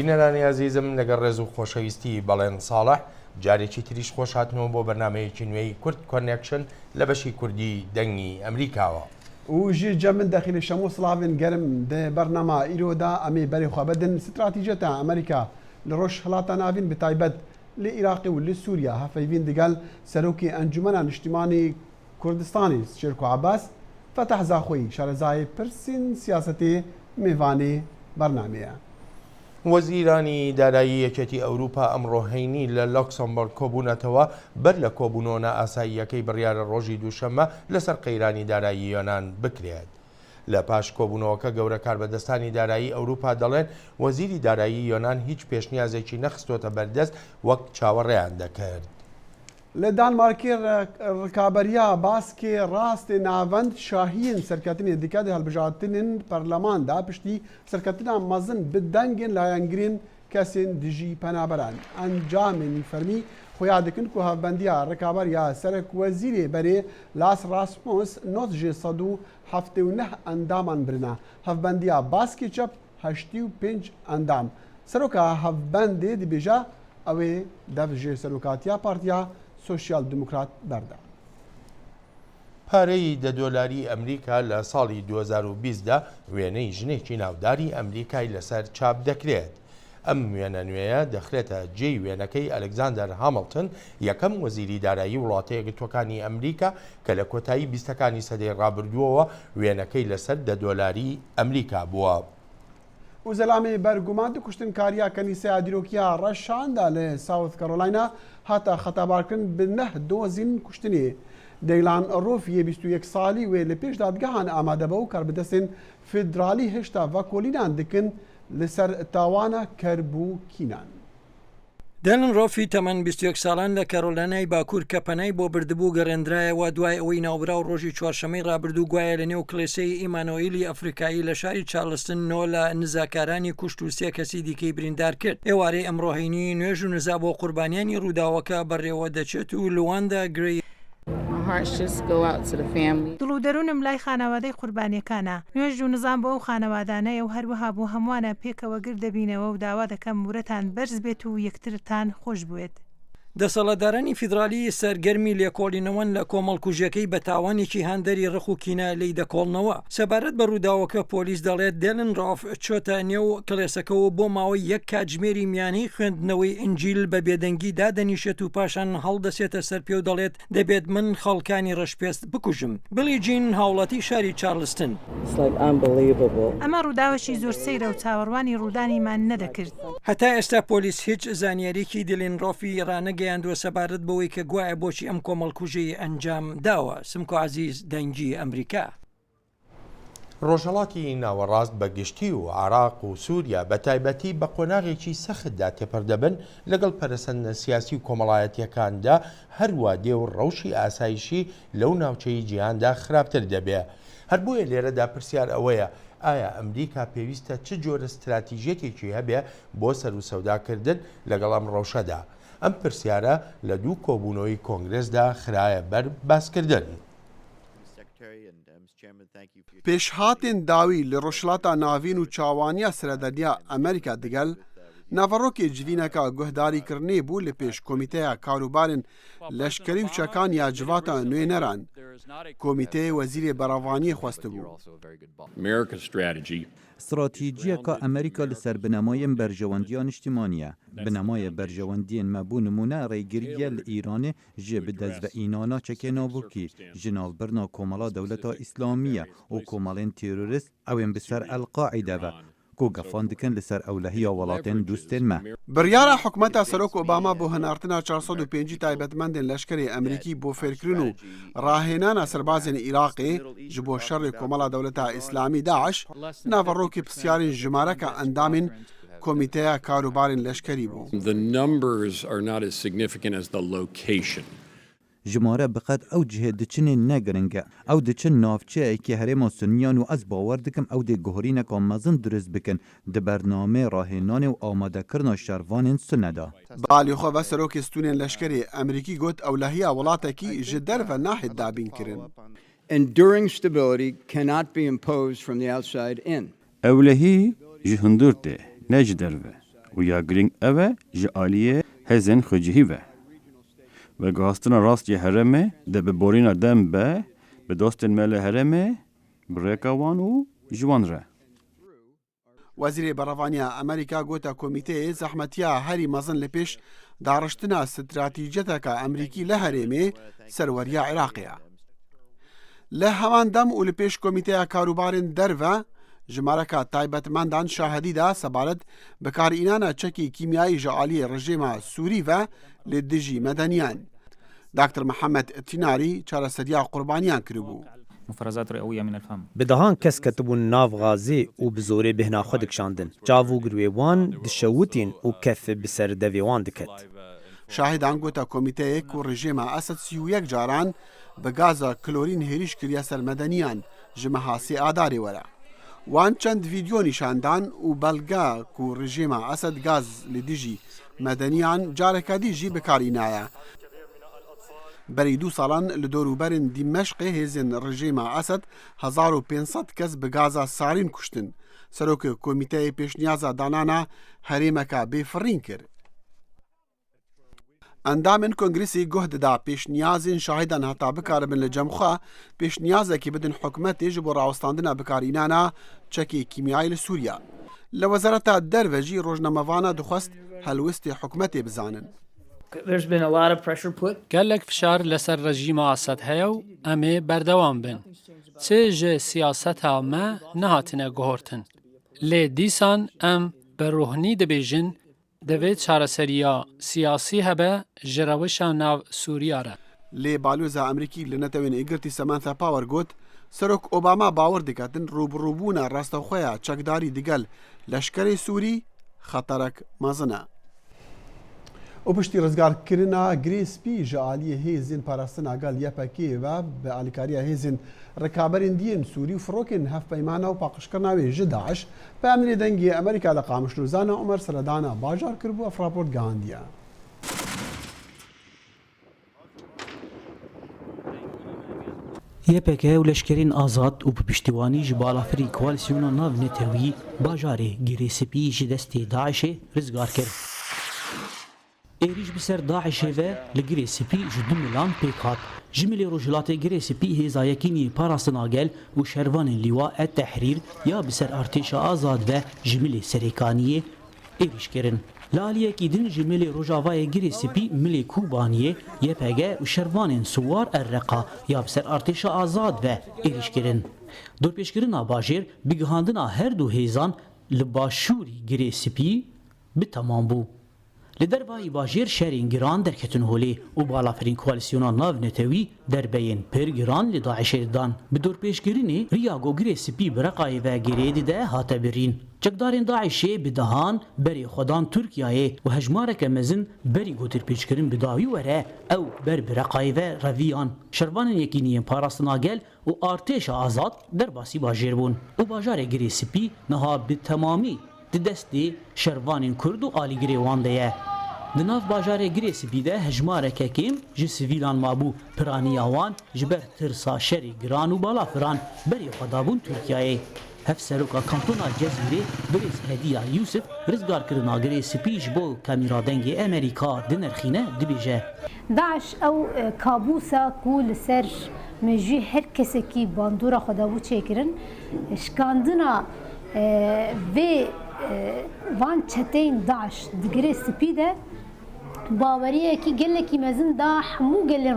بینەرانی عەزیزم لەگەڵ ڕێز و خۆشەویستی بەڵێن ساڵح جارێکی تریش خۆش هاتنەوە بۆ بەرنامەیەکی نوێی کورد کۆنێکشن لە بەشی کوردی دەنگی ئەمریکاوە وجي جمن داخل الشموس سلافين جرم ده برنامج إيرودا أمي بري خابدن استراتيجية أمريكا لروش خلاطة نافين بتايبد للعراق ولسوريا هفايفين دقال سروكي أنجمنا الاجتماعي كردستاني شركو عباس فتح زاخوي شارزاي برسين سياستي ميفاني برنامجه وەزیرانی دارایی یەکێتی ئەوروپا ئەمڕۆ هەینی لە لۆکسەمبۆرگ کۆبوونەتەوە بەر لە کۆبوونەوە ئاساییەکەی بڕیارە ڕۆژی دووشەممە لەسەر قەیرانی دارایی یۆنان بکرێت. لە پاش کۆبوونەوەکە گەورە کاربەدەستانی دارایی ئەوروپا دەڵێن وەزیری دارایی یۆنان هیچ پێشنیازێکی نەخستۆتە بەردەست وەک چاوەڕێیان دەکرد. لدانمارکی رکابریا باسکی راست ناوند شاهین سرکتنی دیکاد هالبجاتنین پارلمان دا پشتی سرکتنا مزن بدنگین لایانگرین کسین دیجی پنابران انجامنی فرمی خویا دکن که هفبندیا رکابریا سرک وزیری بری لاس راسموس نوت جی صدو هفته و نه اندامان برنا هفبندیا باسکی چپ 85 اندام سرکا هفبندی دی بیجا اوی دف جی سرکاتیا پارتیا سوشیال دموکرات بەردە. پارەی $10 ئەمریکا لە ساڵی 2020دا وێنەی ژنێکی ناوداری ئەمریکای لەسەر چاپ دەکرێت. ئەم وێنە نوێیە دەخرێتە جێی وێنەکەی ئەلێکزاندەر هامڵتن یەکەم وەزیری دارایی وڵاتە یەکگرتووەکانی ئەمریکا کە لە کۆتایی 20ەکانی سەدەی ڕابردووەوە وێنەکەی لەسەر $10 ئەمریکا بووە. وزلامی برگمان دو کشتن کاریا کنیسه دیروکیا رشاندا ل ساوث کارولاینا حتی خطابارکن به نه دوزین کشتنی دیلان روفی 21 سالی و لپیش دادگاهان آماده باو کار بدستن فدرالی هشتا و کولینان دکن لسر تاوانا کربو کینان. دەلن ڕۆفی تەمەن 21 ساڵان لە کارۆلانای باکوور کە پەنای بۆ بردبوو گەڕێنرایەوە دوای ئەوەی ناوبراو ڕۆژی چوارشەمەی ڕابردوو گوایە لە نێو کڵێسەی ئیمانۆئیلی ئەفریقایی لە شاری چارلستن نۆ لە نزاکارانی کوشت و 3 کەسی دیکەی بریندار کرد. ئێوارەی ئەمڕۆهینی نوێژ و نزا بۆ قوربانیانی ڕووداوەکە بەڕێوە دەچێت و لواندا گرێ دڵ و دەروونم لای خانەوادەی قوربانیەکانە نوێژ و نزان بۆ ئەو خانەوادانەیە و هەروەها بۆ هەمووانە پێکەوە گر دەبینەوە و داوا دەکەم مورەتان بەرز بێت و یەکترتان خۆش بوێت. دەسەڵاتدارانی فیدرالی سەرگەرمی لێکۆڵینەوەن لە کۆمەڵکوژیەکەی بە تاوانێکی هەندەری ڕخ و کینە لی دەکۆڵنەوە. سەبارەت بە ڕووداوەکە پۆلیس دەڵێت دێلن ڕاف چۆتە نێو کڵێسەکەەوە بۆ ماوەی یەک کاتژمێری میانەی خوێندنەوەی ئنجیل بە بێدەنگی دادەنیشێت و پاشان هەڵدەسێتە سەر پێ و دەڵێت دەبێت من خەڵکانی ڕەشپێست بکوژم. بلی جین هاوڵاتی شاری چارلستن ئەمە ڕووداوەشی زۆر سەیرە و چاوەڕوانی ڕوودانیمان نەدەکرد. هەتا ئێستا پۆلیس هیچ زانیاریکی دلین ڕۆفی ڕانەگەیاندووە سەبارەت بەوەی کە گوایە بۆچی ئەم کۆمەڵکوژەی ئەنجام داوە. سمکۆ عەزیز دەنگی ئەمریکا. ڕۆژهەڵاتی ناوەڕاست بە گشتی و عێراق و سووریا بە تایبەتی بە قۆناغێکی سەختدا تێپەردەبن لەگەڵ پەرەسەندە سیاسی و کۆمەڵایەتیەکاندا هەروە دێ و ڕەوشی ئاسایشی لەو ناوچەی جیهاندا خراپتر دەبێ. هەر بۆیە لێرەدا پرسیار ئەوەیە ئایا ئەمریکا پێویستە چ جۆرە استراتیژیەکێکی هەبێ بۆ سەر و سەوداکردن لەگەڵ ئەم ڕەوشەدا. ئەم پرسیارە لە دوو کۆبوونەوەی کۆنگرێسدا خرایە بەر باسکردن. پێشهاتên dawî li rojhilata navîn û çawaniya Seredeniya Amerîka digel naverokê civîneka guhdarîkirinê bû li pêş Komîteya Karûbarên Leşkerî û Çekan ya Civata Nûêneran. Komîteyê Wezîrê Beravaniyê xwestibû. استراتیجیەکە ئەمریکا لەسەر بنەمایên berjewendiya niştimaniye. Binemaya berjewendiyên me bû nimûne rêgiriye li Îranê ji bi dezveînana çekê navbûkî ji navbirna komela dewleta Îslamî û komelên terorîst ew ên bi ser El-Qaîde ve ku gefan dikin li ser ewlehiya welatên dûstên me. Biryara hikûmeta Serok Obama bû hinartina 405 taybetmendên leşkerê Amerîkî bۆ fêrkirin û rahênana serbazên Iraqê ji bo şerê komela dewleta Îslamî Daeş naverokê pisyarên jimareka endamên Komîteya Karûbarên Leşkerî bû. Jimare biqet ew cihê diçinê negiringe ew diçin navçeyekî herêma Sunniyan û ez bawer dikim ew dê guherîneka mezin durist bikin di bernamê rahênanê û amadekirina şervanên Sunneda. Balîxwe ve serokê stûnên leşkerê Amerîkî got ewlehiya welatekî ji derve nahê dabînkirin. Enduring stability cannot be imposed from the outside in. Ewlehî ji hundir tê ne ji derve. و یا گرینگ اوه جعالیه هزن خجهی و گاستنا راست هرمه ده به بورینا دم به دوستن مل هرمه بریکاوان و جوان ره. وزیر بەڕەوانیا ئەمریکا گوتە کۆمیتەیە زەحمەتیە هەری مەزن لە پێش داڕشتنا ستراتیجەتەکە ئەمریکی لە هەرێمێ سەروەریە عێراقیە. لە هەمان دەم و لە پێش کۆمیتەیە کاروبارên دەرڤە ژمارەکە تایبەتمەندان شاهدیدا سەبارەت بەکارئینانە چەکی کیمیایی ژەعالیە ڕژێمە سووری ڤە لێ دژی مەدەنیان. دکتر محەممەد تیناری چارەسەرییا قوربانیان کردبوو. مفرزات رئوية من الفم بدهان کس کتبون ناف غازی و بزوری بهنا خود کشاندن جاوو گرویوان دشوتین و کف بسر دویوان دکت. شاهدان گوتا کۆمیتەیەک و ڕژێمە ئەسد 31 جاران بە گازە کلۆرین هێریش کردە سەر مەدەنیان ژمە هاسی ئادارێ وەرە. وان چەند ڤیدیۆ نیشاندان و بەلگا و ڕژێمە ئەسد گاز لە دژی مەدەنیان جارێکە دیژی بەکارینایە. بەری 2 ساڵان لە دۆروبەرن دیمەشقی هێزن ڕژێمە ئەسد 1500 کەس بە گازە سارین کوشتن. سەرۆکە کۆمیتەیە پێشنیازە دانانە هەرێمەکە بێفڕین کرد. ئەندامن کۆنگرسی گۆه دەدا پێشنیازین شاهدان هەتا بکاربن لە جەمخوا پێشنیازێکی بدن حکومەتێژ بۆ ڕاوەستاندنە بکارینانە چەکی کیمیایی لە سووریا. لە وەزارەتە دەرڤەژی ڕۆژنەمەوانە دخواست هەلوستی حکومەتێ بزانن. gelek fişar li ser rejîma Asad heye û em ê berdewam bin. Çê ji siyaseta me nehatine guhortin. Lê dîsan em bi ruhnî dibêjin divê çareseriya siyasî hebe ji rewişa nav Sûriya re. Lê balûza Emerîkî li netewên êgirtî Samantha Power got Serok Obama bawer diketin rûbirûbûna rastexweya çekdarî digel leşkerê Sûrî xeterek mezin e. و پشتی ڕزگارکردنا گرێسپی ژە عالیە هێزین پاراستنا گەل یەپەکێ و بە ئالیکاریە هێزین ڕکابەرین دیên سووری و فڕۆکên هەفپەیمانە و پاقشکردناوێ ji داعش پامنێ دەنگی ئەمریکا لە قامشلوزانە عومەر سەردانە باژار کردبوو ئەفراپۆرت گەهاندیە. یەپێکە و لەشکرین ئازاد و پشتیوانی ji balafirî koalîsyona nav netewî bajarê girêsipî ji destê Daişê rizgar kir. êrîş bi ser Daişê ve li girêsipî ji 2 milan pêk hat. Ji milê rojhilatê girêsipî hêza yekînî parastina gel û şervanên lîwa et tehrîr ya bi ser artêşa azad ve ji milê serêkaniyê êrîş kirin. Li aliyekî din ji milê rojavayê girêsipî milê Kûbaniyê YPG û şervanên siwar Erreqa ya bi ser artêşa azad ve êrîş kirin. Dorpêşkirina bajêr bigihandina her du hêzan li başûrî girêsipî bi temam bû. Li derbayî bajêr şerên giran derketin holê û balafirîn koalîsyona nav netewî derbeyên pir giran li Daişê dan. Bi dorpêşkirinê riya girêsipî bi Reqayê ve Gerêdî de hate birîn. Çekdarên Daişê bi dehan berê xwedan Tirkiyeyê û hejmareke mezin berî gotirpêçkirin bi dawî were ew ber bi Reqayê ve reviyan. Şervanên yekîniyên parastina gel û artêşa azad derbasî bajêr bûn û bajarê girêsipî niha bi temamî di destê şervanên Kurd û alîgirê wan de ye. Di nav bajarê girêsipî de hejmareke kêm ji sivîlan mabû piraniya wan ji ber tirsa şerê giran û balafiran berê xwe dabûn Tirkiyeyê. Hevseroka kantona Cezîrê Birêz Hediya Yusuf rizgarkirina girêsipî ji bo kamîradengê Amerîka dinirxîne dibêje. Daeş ew kabûsa ku li ser mejî her kesekî bandora xwe dabû çêkirin şikandina vê van çeteyên Daeş di girêsipî de baweriyekî gelekî mezin da hemû gelên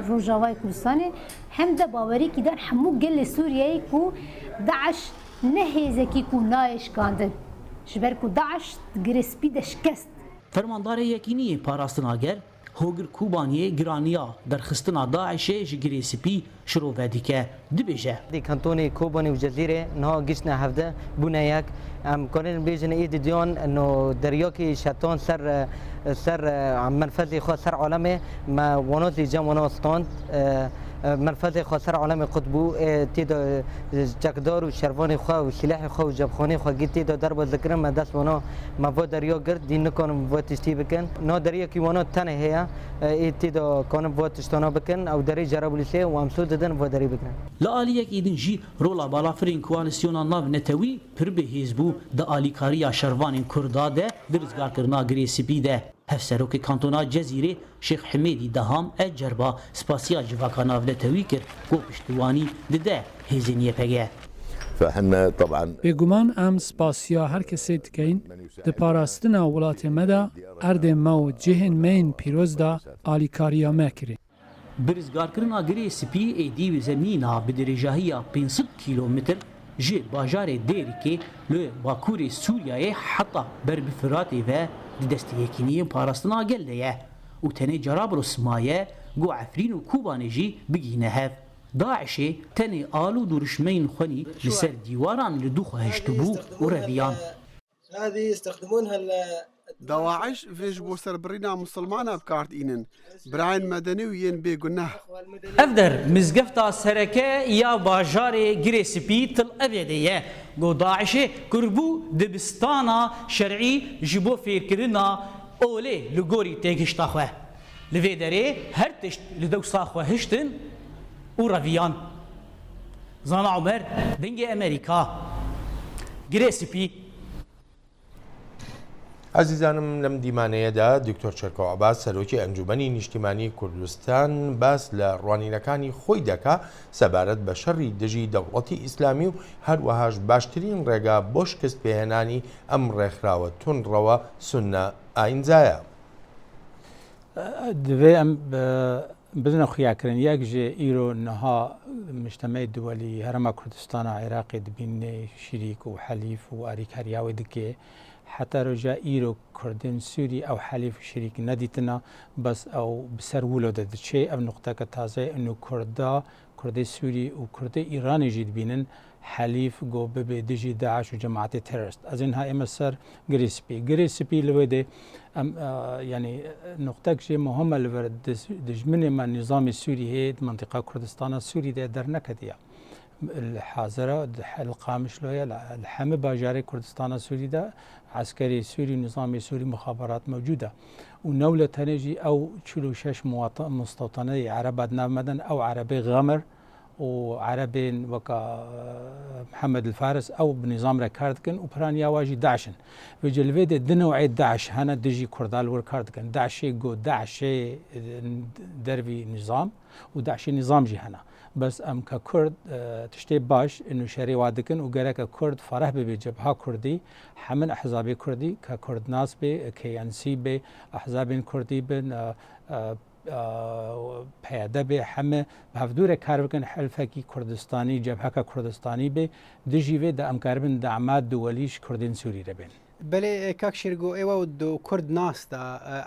Rojavayê Kurdistanê hem de baweriyekî dar hemû gelê Sûriyeyê ku Daeş ne hêzekî ku nayê şikandin ji ber ku Daeş di girêsipî de şikest. Fermandarê yekîniyê parastina gel Hogir Kûbaniyê giraniya derxistina Daişê ji girêsipî şirove dike dibêje. Kantonê Kobanî û Cezîrê niha giştine hevde bûne yek em konên bêjin êdî diyan no deryokê şeton ser menfezê xwe ser alemê me wanotê cem wana stand منفذ خاطر عالم قطبو تيدا جاكدار وشروان خوا وسلاح خوا وجبخانه خوا جيت تيدا ضرب ذكر ما دست ونا ما فو دريا قرد دين نكون فو تشتي بكن نا دريا كي ونا تنه هي تيدا كون فو تشتنا بكن او دري جرابلسه وامسود دن فو دري بكن لا آلیک ایدن جی رولا بالافرین کوالسیونا ناو نتوی پر به حزبو د آلیکاریا شروان کردا ده درزگار کرنا گریسپی ده هفسروک کانتونا جزیره شیخ حمیدی دهام اجربا سپاسیا جواکا ناو نتوی کر گو پشتوانی ده هزینیه پگه فهن طبعا بگومان ام سپاسیا هر کسی دکین د پاراستنا ولات مدا ارد مو جهن مین پیروز دا آلیکاریا مکری برزگارکردنا گریسپی ایدی و زمینا به درجهی 500 کیلومتر جه باجار دیری که لی باکوری سوریای حتی بر بفراتی و دستیکینی پاراستنا گلده و تنه جرابروس مایه گو عفرین و کوبانه جی بگینه هف داعشه تنه آلو درشمین خونی لسر دیواران لدوخ هشتبو و رویان هذه يستخدمونها دواعش فيش بو سربرينا مسلمانة بكارت إينن براين مدني وين بيقناه افدر مزگفتا سرکه یا باجار گریسپی تل ابدیه گو داعشه کربو دبستانا شرعی جبو فکرنا اوله لگوری تگشتا خواه لوی داره هر تشت لدوسا خواه هشتن و رویان زانا عمر دنگ امریکا گریسپی عزیزانم لەم دیمانەیەدا دکتۆر چەرکۆ عەباس سەرۆکی ئەنجومەنی نیشتیمانی کوردستان باس لە ڕوانینەکانی خۆی دەکا سەبارەت بە شەڕی دژی دەوڵەتی ئیسلامی و هەروەهاش باشترین ڕێگا بۆ شکست پێهێنانی ئەم ڕێکخراوە تونڕەوە سونە ئاینزایە. دوێ ئەم بدنە خویاکردن یەک ژێ ئیرۆ نەها مجتەمەی دووەلی هەرەما کوردستانە عێراقی دبینێ شیریک و حەلیف و ئاریکاریاوی دکێ حتى رجا إيرو كردين سوري أو حليف شريك نديتنا بس أو بسر ولودة شيء أو نقطة كتازة إنه كردي سوري وكردي إيراني جيد بينن حليف جو ببدجي داعش وجماعات التيرست أزين هاي مسار غريسبي لوده يعني نقطة شيء مهمة لورد دجمن ما النظام السوري هي منطقة كردستان السوري ده درنك ديا الحاضرة القامش لويا الحمى باجاري كردستان السوري ده عسكري سوري نظامي سوري مخابرات موجودة ونولة تنجي أو 46 مستوطنة عرب أدنى مدن أو عربي غامر وعربي وكا محمد الفارس أو بنظام ركاردكن وبرانيا واجي داعشن وجلفيد دنوعي داعش هنا دجي كردال وركاردكن داعشي جو داعشي دربي نظام وداعشي نظام جي هنا بس ام ككرد تشتي باش انه شري وادكن وقالك كرد فرح بجبهه كردي حمن احزاب كردي ككرد ناس بي كي ان سي بي احزاب كردي بن پیاده به همه بهفدور کار بکن حلفکی کردستانی جبهه کردستانی به دجیوه د امکاربن دعمات دولیش کردین سوری ربن بله کاک شرگو ایوا دو کرد ناس دا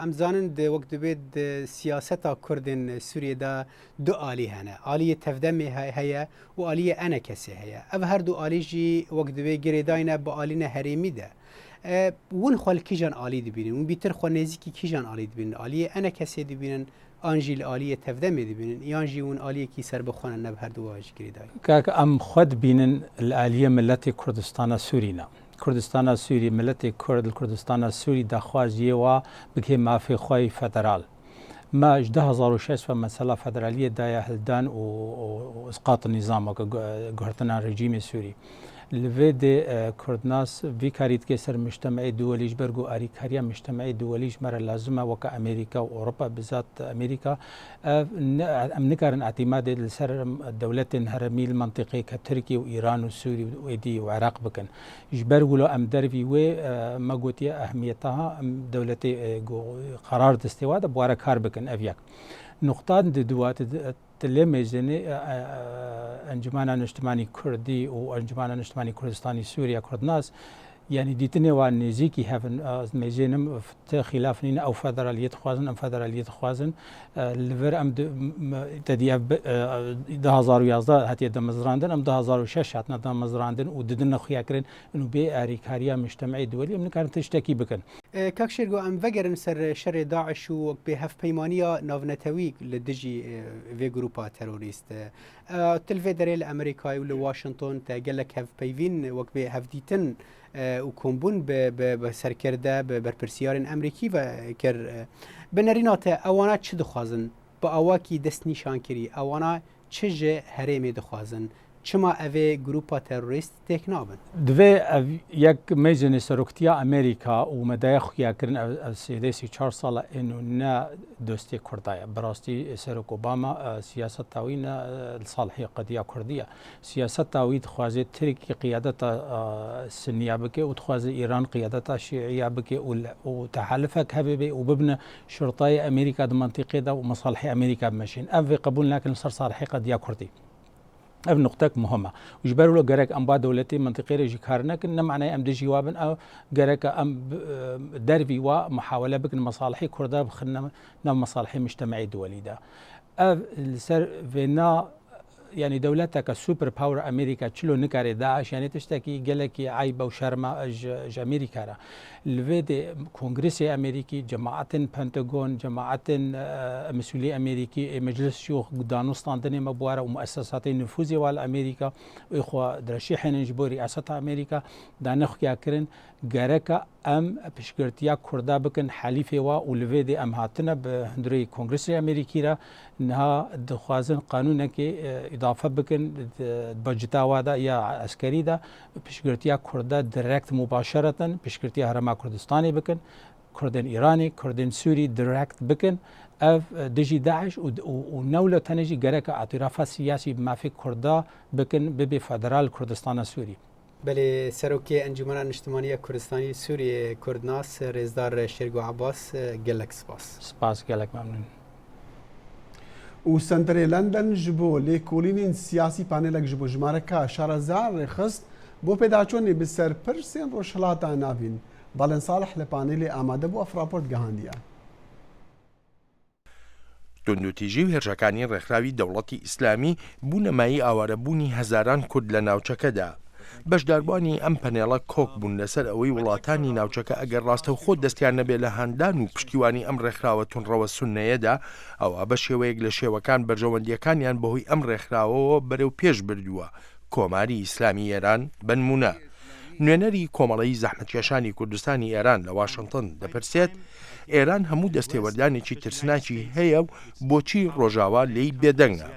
امزانن د وقت بید سیاستا کردن سوریه دا دو آلی هنه آلی تفدمی هیا و آلی انا کسی هیا او هر دو آلی جی وقت بید گریداینه با آلین هریمی ده ون خال کیجان آلی دبینن ون بیتر خال نزیکی کیجان آلی دبینن آلی انا کسی دبینن آنجیل آلی تفدمی دبینن یانجی ون آلی کی سر بخونن نب هر دو آج گریدای کاک ام خود بینن الآلیه ملت کردستان سورینا كردستان السوري ملت كرد الكردستان السوري دخواجي و بكي ما في خوي فدرال ما 2006 مسألة فدرالية دايا هلدان واسقاط النظام وقهرتنا الرجيم السوري لفيد كردناس في كاريت كسر مجتمعي دوليش برغو اريكاريا مجتمعي دوليش مرة لازمة وكا امريكا واوروبا بالذات امريكا ام نكارن اعتماد لسر دولات هرمي المنطقي كتركي وايران وسوري وايدي وعراق بكن جبرغو لو ام درفي و ما قوتي اهميتها دولتي قرار استواء بوارا كار بكن افياك نقطات دوات تلميزني انجمن اجتماعي كردي وانجمن اجتماعي كردستاني سوريا كردناس یعنی دیتنێوان نێزیکی هەن مێژێنم خلافنین ئەو فەدرالیت خوازن ئەم فەدرالیت خوازن لەڤەر ئەم 2011 هەتێ دەمەزراندن ئەم 2006 هاتنە دامەزراندن و ددن نەخویاکردن و بێ ئاریکاریە مجتمعی دووەلی ئەم نکارن تشتێکی بکەن کاک شێرگۆ ئەم vەگەرن سەر شەڕێ داعش و وەک بێ هەفپەیمانیە ناونەتەوی لە دژی vê گروپا تەرۆریست تلvê derê li Amerîkayê û li Washington te gelek hevpeyvîn wek bê hevdîtin û kombûn bi serkirde bi berpirsiyarên Emerîkî vekir bi nerîna te ewana çi dixwazin bi awakî dest nîşan kirî ewana çi ji herêmê dixwazin çima evê grupa terorîst têk nabin divê ev yek mêjinê seroktiya Amerîka û medaya xuyakirin ev sêdêsî 4 sala ên û ne dostê Kurda ye bi rastî Serok Obama siyaseta wî ne salihê qediya Kurdiya siyaseta wî dixwaze Tirkî qiyadeta Sunniya bike û dixwaze İran qiyadeta Şiiya bike û tehelifek hebe bê û bibine şurtayê Amerîka di mentîqê de û mesalihê Amerîka bimeşîn ev vê qebûl nakin ser salihê qediya Kurdî ev نقطك مهمة وجبر له جرك أم بعد دولتي منطقية رجي كارنك إنما معناه أم دجي وابن أو جرك أم دربي ومحاولة بكن مصالحي كردا بخنا نم مصالحي مجتمعي دولي ده سر فينا يعني دولتك السوبر باور أمريكا تشلو نكاري داعش يعني تشتكي جلكي عيبة وشرمة ج أمريكا را الفيدي كونغرس أمريكي جماعة بنتاغون جماعة مسؤولي أمريكي مجلس شيوخ دانوستان دني مبوارة ومؤسسات نفوذي والأمريكا وإخوة درشيحين جبوري رئاسة أمريكا دانخ ياكرن جاركا أم بشكرتيا كردا بكن حليفة والفيدي أم هاتنا بهندري كونغرس أمريكي را إنها دخوازن قانونك إضافة بكن بجتا وادا يا عسكري دا بشكرتيا كردا دايركت مباشرة بشكرتيا هرما كردستاني بكن كردن إيراني كردن سوري دايركت بكن اف دجي داعش ونولة تنجي جركا اعترافات سياسي بما في كردا بكن ببي فدرال كردستان سوري بله سروکی انجمن اجتماعی کردستانی سوریه کردناس رزدار شیرگو عباس گلک سپاس گلک ممنون و سنتري لندن جبو لكولين سياسي بانيلك جبو جماركا شارزار خست بو پیداچوني بسر پرسين روشلاتا ناوين بالن صالح لپانيلي آماده بو افراپورت گهانديا توندوتیژی و هێرشەکانی ڕێکخراوی دەوڵەتی ئیسلامی بوونەمایی ئاوارەبوونی هەزاران کورد لە ناوچەکەدا. بەشداربوانی ئەم پەنێڵە کۆک بوون لەسەر ئەوەی وڵاتانی ناوچەکە ئەگەر ڕاستەوخۆ دەستیان نەبێت لە هاندان و پشتیوانی ئەم ڕێکخراوە تونڕەوە سوننەیەدا ئەوە بە شێوەیەک لە شێوەکان بەرژەوەندیەکانیان بەهۆی ئەم ڕێکخراوەوە بەرەو پێش بردووە. کۆماری ئیسلامی ئێران بنمونە. نوێنەری کۆمەڵەی زەحمەتکێشانی کوردستانی ئێران لە واشنگتن دەپرسێت ئێران هەموو دەستێوەردانێکی ترسناکی هەیە و بۆچی ڕۆژاوا لێی بێدەنگە.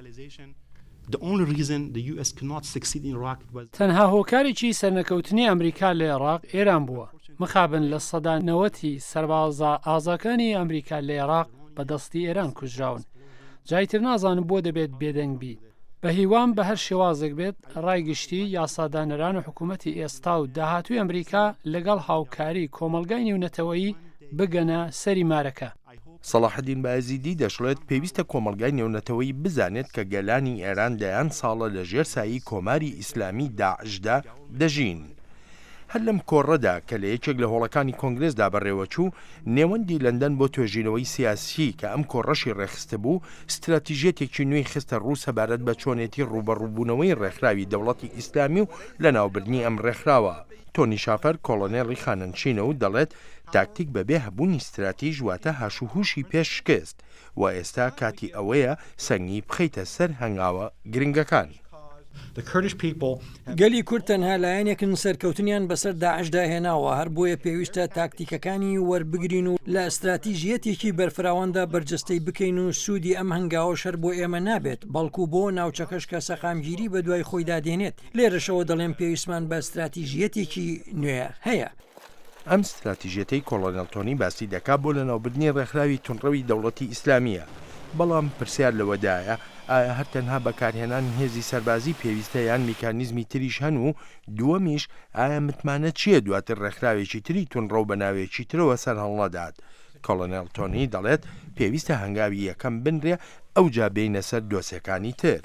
تەنها هۆکارێکی سەرنەکەوتنی ئەمریکا لە عێراق ئێران بووە. مخابن لە سەدا 90 سەربازە ئازاکانی ئەمریکا لە عێراق بەدەستی ئێران کوژراون. جایتر نازانم بۆ دەبێت بێدەنگ بی. بە هیوان بە هەر شێوازێک بێت ڕایگشتی یاسادانەران و حکوومەتی ئێستا و داهاتووی ئەمریکا لەگەڵ هاوکاری کۆمەلگای نێونەتەوەیی بگەنە سەری مارەکە. سەلاحەدین بایزیدی دەشڵێت پێویستە کۆمەلگای نێونەتەوەی بزانێت کە گەلانی ئێران دەیان ساڵە لە ژێر سایی کۆماری ئیسلامی داعشدا دەژین. هەر لەم کۆڕەدا کە لە یەکێک لە هۆڵەکانی کۆنگرێسدا بەڕێوەچوو نێوەندی لەندەن بۆ توێژینەوەی سیاسی کە ئەم کۆڕەشی ڕێخستە بوو استراتیژێتێکی نوێی خستە ڕوو سەبارەت بە چۆنێتی ڕوبەڕووبوونەوەی ڕێکخراوی دەوڵەتی ئیسلامی و لە ناوبردنی ئەم ڕێکخراوە. تۆنی شافەر کۆڵۆنێڵی خانەنشینە و دەڵێت تاکتیک بەبێ هەبوونی استراتیژ واتە هاشوهوشی پێش شکست و ئێستا کاتی ئەوەیە سەنگی بخەیتە سەر هەنگاوە گرنگەکان. گەلی کورد تەنها لایەنێکن سەرکەوتنیان بەسەر داعشدا هێناوە هەر بۆیە پێویستە تاکتیکەکانی وەربگرین و لە ئەستراتیژیەتێکی بەرفراواندا بەرجەستەی بکەین و سوودی ئەم هەنگاوە شەر بۆ ئێمە نابێت بەڵکو بۆ ناوچەکەش کە سەقامگیری بە دوای خۆی دادێنێت. لێرەشەوە دەڵێن پێویستمان بە ئەستراتیژیەتێکی نوێ هەیە. ئەم استراتیژیەتەی کۆڵۆنێڵتۆنی باسی دەکات بۆ لە ناوبردنی ڕێکخراوی تونڕەوی دەوڵەتی ئیسلامیە. بەڵام پرسیار لەوەدایە ئایا هەر تەنها بەکارهێنان هێزی سەربازی پێویستە یان میکانیزمی تریش هەن و دووەمیش ئایا متمانە چییە دواتر ڕێکخراوێکی تری تونڕەو بە ناوێکی ترەوە سەر هەڵنەدات. کۆڵۆنێڵتۆنی دەڵێت پێویستە هەنگاوی یەکەم بنرێ ئەوجا بینە سەر دۆسیەکانی تر.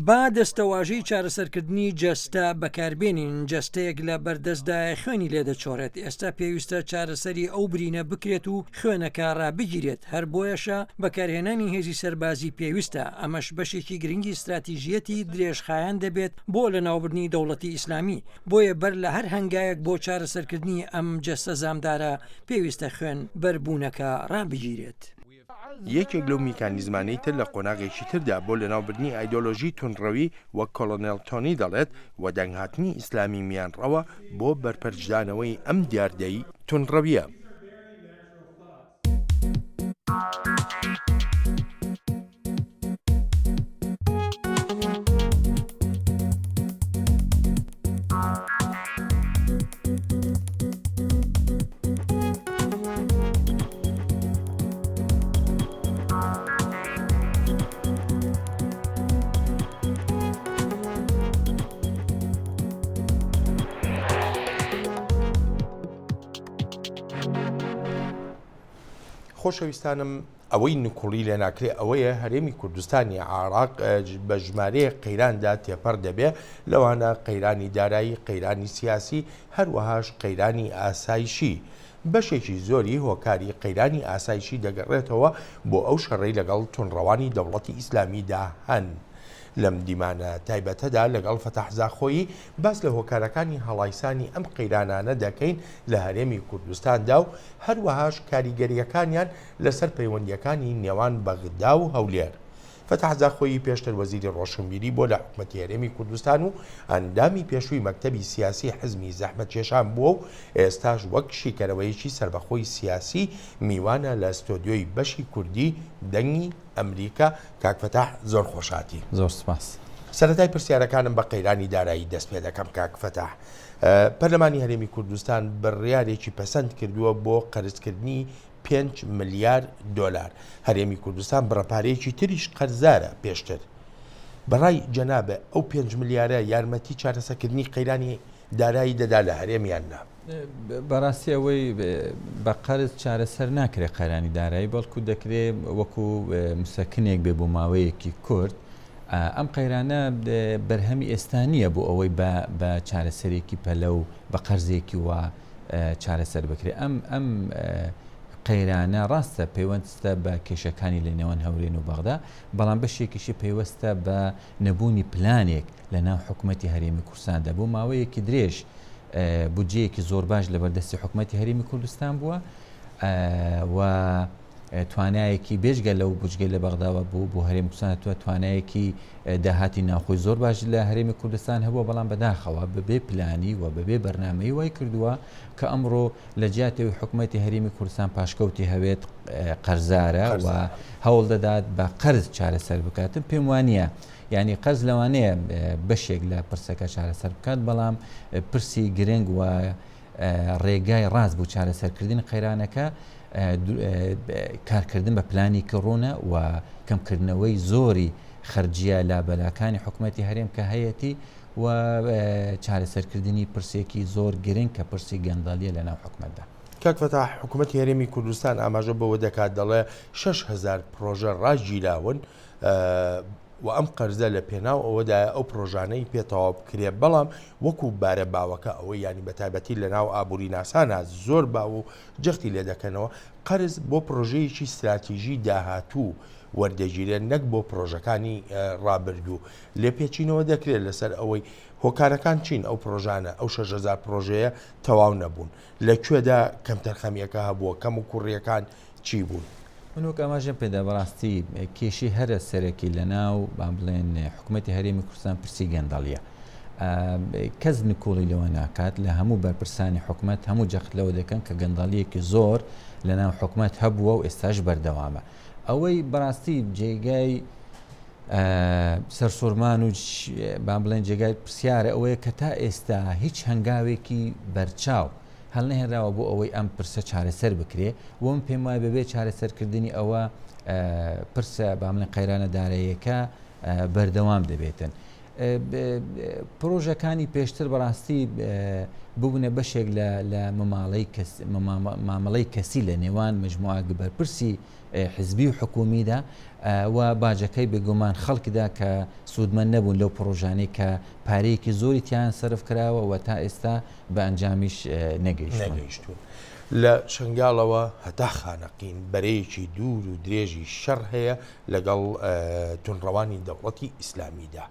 با دەستەواژەی چارەسەرکردنی جەستە بەکاربێنین جەستەیەک لە بەردەستدایە خوێنی لێ دەچۆڕێت ئێستا پێویستە چارەسەری ئەو برینە بکرێت و خوێنەکە ڕابگیرێت هەر بۆیەشە بەکارهێنانی هێزی سەربازی پێویستە ئەمەش بەشێکی گرنگی استراتیژیەتی درێژخایەن دەبێت بۆ لە ناوبردنی دەوڵەتی ئیسلامی بۆیە بەر لە هەر هەنگایەک بۆ چارەسەرکردنی ئەم جەستە زامدارە پێویستە خوێن بەربوونەکە ڕابگیرێت. یەکێک لەو میکانیزمانەی تر لە قۆناغێکی تردا بۆ لەناوبردنی ئایدۆلۆژی تونڕەوی وەک کۆلۆنێل تۆنی دەڵێت و دەنگهاتنی ئیسلامی میانڕەوە بۆ بەرپەرجدانەوەی ئەم دیاردەی تونڕەویە. خۆشەویستانم ئەوەی نکوڵی لێ ناکرێ ئەوەیە هەرێمی کوردستانی عێراق بە ژمارەیە قەیراندا تێپەڕ دەبێ لەوانە قەیرانی دارایی قەیرانی سیاسی هەروەهاش قەیرانی ئاسایشی بەشێکی زۆری هۆکاری قەیرانی ئاسایشی دەگەڕێتەوە بۆ ئەو شەڕەی لەگەڵ تونڕەوانی دەوڵەتی ئیسلامیدا هەن. لەم دیمانە تایبەتەدا لەگەڵ فەتەحزاخۆیی باس لە هۆکارەکانی هەڵایسانی ئەم قەیرانانە دەکەین لە هەرێمی کوردستاندا و هەروەهاش کاریگەریەکانیان لەسەر پەیوەندیەکانی نێوان بەغدا و هەولێر. فەتەحزاخۆیی پێشتر وەزیری ڕۆشنبیری بۆ لە حکومەتی هەرێمی کوردستان و ئەندامی پێشووی مەکتەبی سیاسی حزمی زەحمەتکێشان بووە و ئێستاش وەک شیکەرەوەیەکی سربەخۆی سیاسی میوانە لە ستۆدیۆی بەشی کوردی دەنگی ئەمریکا. کاک فەتاح زۆر خۆشاتی. زۆر سپاس. سەرەتای پرسیارەکانم بە قەیرانی دارایی دەست پێ دەکەم کاک فەتاح. پەرلەمانی هەرێمی کوردستان بڕیارێکی پەسەند کردووە بۆ قەرزکردنی 5 ملیار دۆلار. هەرێمی کوردستان بڕەپارەیەکی تریش قەرزارە پێشتر. بەڕای جەنابە ئەو 5 ملیارە یارمەتی چارەسەرکردنی قەیرانی دارایی دەدا لە هەرێمیاننا؟ بەڕاستی ئەوەی بە قەرز چارەسەر ناکرێت قەیرانی دارایی بەڵکو دەکرێت وەکو مسەکنێک بێ بۆ ماوەیەکی کورد. ئەم قەیرانە بەرهەمی ئێستانیە بۆ ئەوەی بە چارەسەرێکی پەلە و بە قەرزێکی وە چارەسەر بکرێت. ئەم قەیرانە ڕاستە پەیوەستە بە کێشەکانی لە نێوان هەورێن و بەغدا، بەڵام بەشێکیشی پەیوەستە بە نەبوونی پلانێک لە ناو حکوومەتی هەرێمی کوردستاندا بۆ ماوەیەکی درێژ بودجەیەکی زۆر باش لە بەردەستی حکوومەتی هەرێمی کوردستان بووە و توانایەکی بێژگە لەو بودجە لە بەغداوە بوو بۆ هەرێمی کوردستان توانایەکی داهاتی ناوخۆی زۆر باش لە هەرێمی کوردستان هەبووە، بەڵام بەداخەوە بەبێ پلانی و بەبێ بەرنامەی وای کردووە کە ئەمڕۆ لە جیاتەوەی حکوومەتی هەرێمی کوردستان پاشکەوتی هەوێت قەرزارە و هەوڵ دەدات بە قەرز چارەسەر بکاتن. پێم وانە یعنی قەرز لەوانەیە بەشێک لە پرسەکە چارەسەر بکات، بەڵام پرسی گرنگ و ڕێگای ڕاست بوو چارەسەرکردنی قەیرانەکە کارکردن بە پلانی کڕۆنە و کەمکردنەوەی زۆری خەرجیە لابەلاکانی حکوومەتی هەرێم کە هەیەی و چارەسەرکردنی پرسێکی زۆر گرنگ کە پرسی گەندالیە لە ناو حکوومەتدا. کاک فەتاح، حکوومەتی هەرێمی کوردستان ئاماژە بەوە دەکات دەڵێ 6,000 پرۆژە ڕاگیراون و ئەم قەرزە لە پێناو ئەوەدا ئەو پرۆژانەی پێتەواو بکرێ، بەڵام وەکو بارە باوەکە ئەوەی ینی بەتایبەتی لە ناو ئابووری ناسانە زۆر باو و جەختی لێ دەکەنەوە. قەرز بۆ پرۆژەیەکی استراتیژی داهاتوو وەردەگیرێن نەک بۆ پرۆژەکانی ڕابردوو. لێ پێچینەوە دەکرێت لەسەر ئەوەی هۆکارەکان چین ئەو پرۆژانە ئەو 6,000 پرۆژەیە تەواو نەبوون، لەکوێدا کەم تەرخەمیەکە هەبووە، کەم و کوڕیەکان چی بوون؟ منوەک ئاماژەم پێدا بەڕاستی کێشی هەرە سەرەکی لە ناو با بڵێن حکوومەتی هەرێمی کوردستان پرسی گەندەڵیە. کەس نکۆڵی لەوە ناکات لە هەموو بەرپرسانی حکوومەت هەموو جەخت لەوە دەکەن کە گەندەڵیەکی زۆر لە ناو حکوومەت هەبووە و ئێستاش بەردەوامە. ئەوەی بەڕاستی جێگای سەرسوورمان و با بڵێن جێگای پرسیارە ئەوەیە کە تا ئێستا هیچ هەنگاوێکی بەرچاو هەڵ نەهێنراوە بۆ ئەوەی ئەم پرسە چارەسەر بکرێ. وەم پێم وایە بەبێ چارەسەرکردنی ئەوە پرسە با بڵێن قەیرانە داراییەکە بەردەوام دەبێتن. پرۆژەکانی پێشتر بەڕاستی ببوونە بەشێک لە مامەڵەی کەسی لە نێوان مجموعە بەرپرسی حزبی و حکومیدا و باجەکەی بێگومان خەڵکیدا کە سوودمەند نەبوون لەو پرۆژانەی کە پارەیەکی زۆری تیان سرف کراوە و تا ئێستا بە ئەنجامیش نەگەیشتون. لە شنگاڵەوە هەتا خانەقین بەرەیەکی دوور و درێژی شەڕ هەیە لەگەڵ تونڕەوانی دەوڵەتی ئیسلامیدا.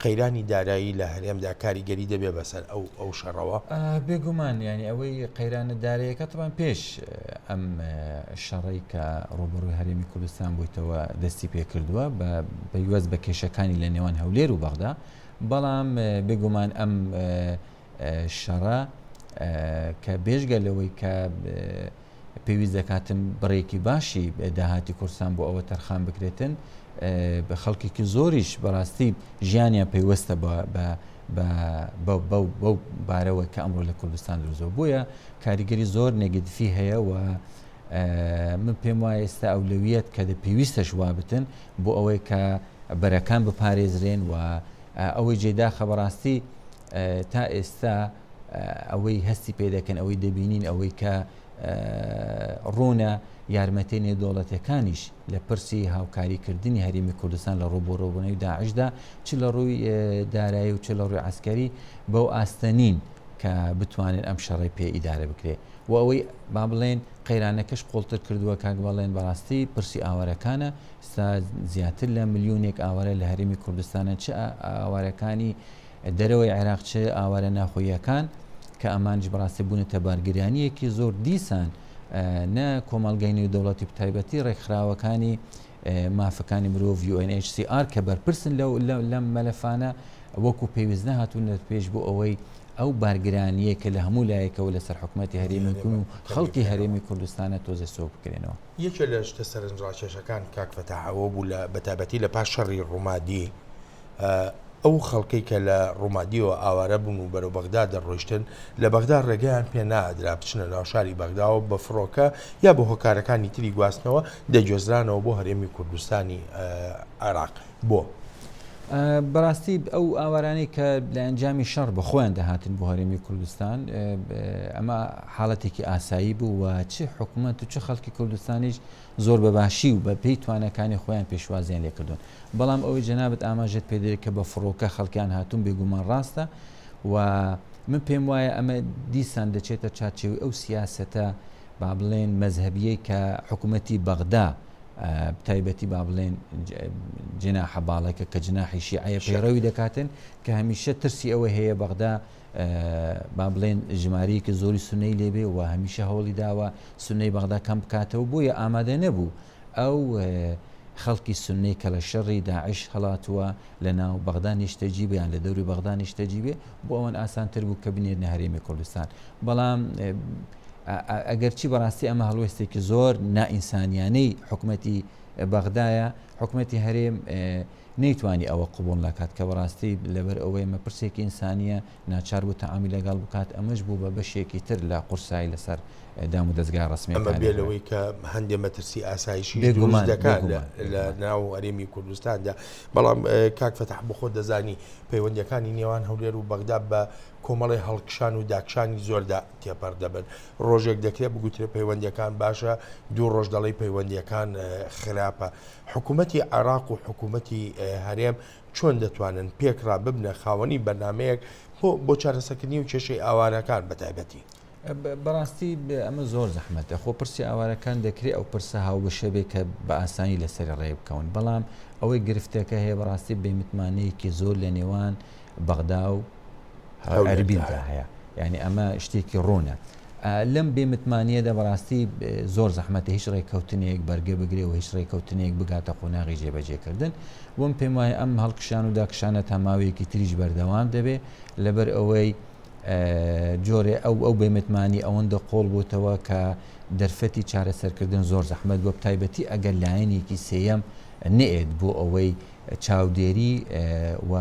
قەیرانی دارایی لە هەرێمدا کاریگەری دەبێ بەسەر ئەو شەڕەوە بێگومان ینی ئەوەی قەیرانە دارەیەەکە تەوان پێش ئەم شەڕی کە ڕۆبەڕووی هەرێمی کوردستان بوویتەوە دەستی پێ کردووە بە پەیوەست بە کێشەکانی لە نێوان هەولێر و بەغدا بەڵام بێگومان ئەم شەڕە کە بێژگە لەوەی کە پێویست دەکاتم بڕێکی باشی داهاتی کوردستان بۆ ئەوە تەرخان بکرێتن بە خەڵکێکی زۆریش بەڕاستی ژیانیان پەیوەستە بەو بارەوە کە ئەمڕۆ لە کوردستان دروزەوە بووە کاریگەری زۆر نێگەتیفی هەیە و من پێم وایە ئێستا ئەولەویەت کە پێویستەش وابتن بۆ ئەوەی کە بەرەکان بپارێزرێن و ئەوەی جێداخە بەڕاستی تا ئێستا ئەوەی هەستی پێ دەکەن ئەوەی دەبینین ئەوەی کە ڕوونە یارمەتەی نێودەوڵەتەکانیش لە پرسی هاوکاریکردنی هەرێمی کوردستان لە ڕۆبۆڕۆبوونەوەی داعشدا چ لە ڕووی دارایی و چ لە ڕووی عسکەری بەو ئاستەنین کە بتوانێت ئەم شەڕی پێ ئیدارە بکرێ و ئەوەی با بڵێن قەیرانەکەش قوڵتر کردووە کاک بەڵێن بەڕاستی پرسی ئاوارەکانە ستا زیاتر لە ملیۆنێک ئاوارە لە هەرێمی کوردستانە چ ئاوارەکانی دەرەوەی عێراق چ ئاوارە ناخۆییەکان کە ئەمانش بەڕاستی بوونەتە بارگریانیەکی زۆر دیسان نە کۆمەڵگەی نێودەوڵەتی بتایبەتی ڕێکخراوەکانی مافەکانی مرۆڤ UNHCR کە بەرپرسن لەم مەلەفانە وەکو پێویست نەهاتوون لە پێش بۆ ئەوەی ئەو بارگرانیە کە لە هەموو لایەکەوە لەسەر حکوومەتی هەرێمی و خەڵکی هەرێمی کوردستانە تۆزە سۆ بکرێنەوە. یەکێ لە شتە سەرنجڕاکێشەکان کاک فەتاحەوە بوو لە بەتابەتی لە پاش شەڕی ڕوومادی ئەو خەڵکەی کە لە ڕوومادیەوە ئاوارە بوون و بەرەو بەغدا دەڕۆیشتن لە بەغدا ڕێگەیان پێ نادرا بچنە ناو شاری بەغداوە بە فڕۆکە یا بە هۆکارەکانی تری گواستنەوە دەجۆزرانەوە بۆ هەرێمی کوردستانی عێراق بۆ بەڕاستی ئەو ئاوارانەی کە لە ئەنجامی شەڕ بە خۆیان دەهاتن بۆ هەرێمی کوردستان ئەمە حاڵەتێکی ئاسایی بوو و چ حکوومەت و چه خەڵکی کوردستانیش زۆر بەباشی و بە پێی توانەکانی خۆیان پێشوازیان لێکردوون بەڵام ئەوەی جەنابەت ئاماژێت پێدەێت کە بە فڕۆکە خەڵکیان هاتوون بێگومان ڕاستە و من پێم وایە ئەمە دیسان دەچێتە چاچێوی ئەو سیاسەتە با بڵێن مەزهبیەی کە حکوومەتی بەغدا تایبەتی با بڵێن جناح باڵێکە کە جناحی شیعە پەیڕەوی دەکاتن کە هەمیشە ترسی ئەوە هەیە بەغدا با بڵێن ژمارەیەکی زۆری سونەی لێبێ و هەمیشە هەوڵی داوە سونەی بەغدا کەم بکاتەوە بۆیە ئامادە نەبوو ئەو خەڵکی سونەی کە لە شەڕی داعش هەڵاتووە لە ناو بەغدا نیشتەجیبیان لە دەوری بەغدا نیشتەجیبێ بۆ ئەوەن ئاسانتر بوو کە بنێرنە هەرێمی کوردستان بەڵام ئەگەرچی بەڕاستی ئەمە هەڵوێستێکی زۆر نائینسانیانەی حکوومەتی بەغدایە حکوومەتی هەرێم نەیتوانی ئەوە قوبوڵ ناکات کە بەڕاستی لەبەر ئەوەی مە پرسێکی ئینسانیە ناچار بوو تەعامی لەگەڵ بکات ئەمەش بوو بە بەشێکی تر لە قورسایی لەسەر دام و دەستگای ڕسمی ئەمە بێلەوەی کە هەندێک مەترسی ئاسایشی دروست دەکات لە ناو هەرێمی کوردستاندا بەڵام کاک فەتاح بۆ خۆ دەزانی پەیوەندیەکانی نێوان هەولێر و بەغدا بە کۆمەڵی هەڵکشان و داکشانی زۆردا تێپەر دەبن ڕۆژێک دەکرێت بگوترێت پەیوەندیەکان باشە دوو ڕۆژ دەڵی پەیوەندیەکان خراپە حکوومەتی عێراق و حکوومەتی هەرێم چۆن دەتوانن پێکرا ببنە خاوەنی بەرنمەیەک بۆ چارەسەکردنی و کێشەی ئاوارەکان بەتایبەتی بەڕاستی ئەمە زۆر زەحمەتە خۆ پرسی ئاوارەکان دەکرێت ئەو پرسە هاوبەشە بێ کە بە ئاسانی لەسەر ڕێ بکەون بەڵام ئەوەی گرفتەکە هەیە بەڕاستی بێمتمانەیەکی زۆر لە نێوان بەغدا و ئەربیلدا هەیە یعنی ئەمە شتێکی ڕوونە لەم بێمتمانیەدا بەڕاستی زۆر زەحمەتە هیچ ڕێککەوتنێک بەرگە بگرێ و هیچ ڕێککەوتنێک بگاتە قۆناغی جێبەجێکردن وم پێم وایە ئەم هەڵکشان و داکشانە تاماوەیەکی تریش بەردەوام دەبێ لەبەر ئەوەی جۆرێ ئەو بێمتمانی ئەوەندە قۆڵ بووتەوە کە دەرفەتی چارەسەرکردن زۆر زەحمەت بۆ تایبەتی ئەگەر لایەنێکی سێیەم نێت بۆ ئەوەی چاودێری و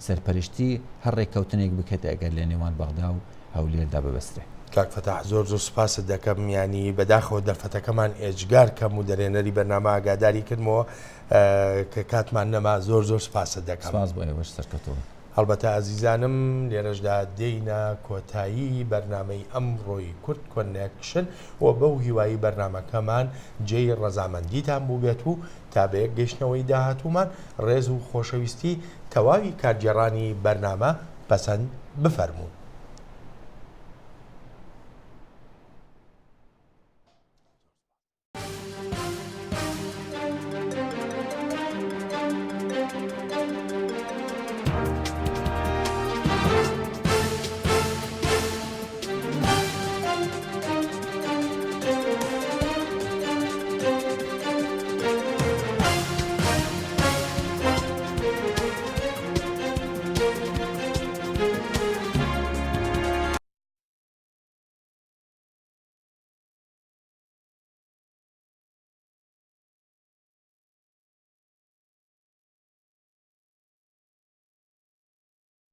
سەرپەرشتی هەر ڕێککەوتنێک بکەێت ئەگەر لە نێوان بەغدا و هەولێردا ببەستێ کاک فەتاح زۆر سوپاست دەکەم ینی بەداخەوە دەرفەتەکەمان ئێجگار کەم و دەرێنەری بەرنامە ئاگاداری کردمەوە کە کاتمان نەما زۆر سوپاست دەکەم. سپاس بۆ ئێوەش سەرکەوتەوە. هەڵبەتە ئازیزانم لێرەشدا دێینە کۆتایی بەرنامەی ئەمڕۆی کورد کۆنێکشن و بەو هیوایی بەرنمەکەمان جێی ڕەزامەندیتان بوو بێت و تا بە یەک گەشتنەوەی داهاتوومان ڕێز و خۆشەویستی تەواوی کارگێڕانی بەرنامە پەسەند بفەرموون.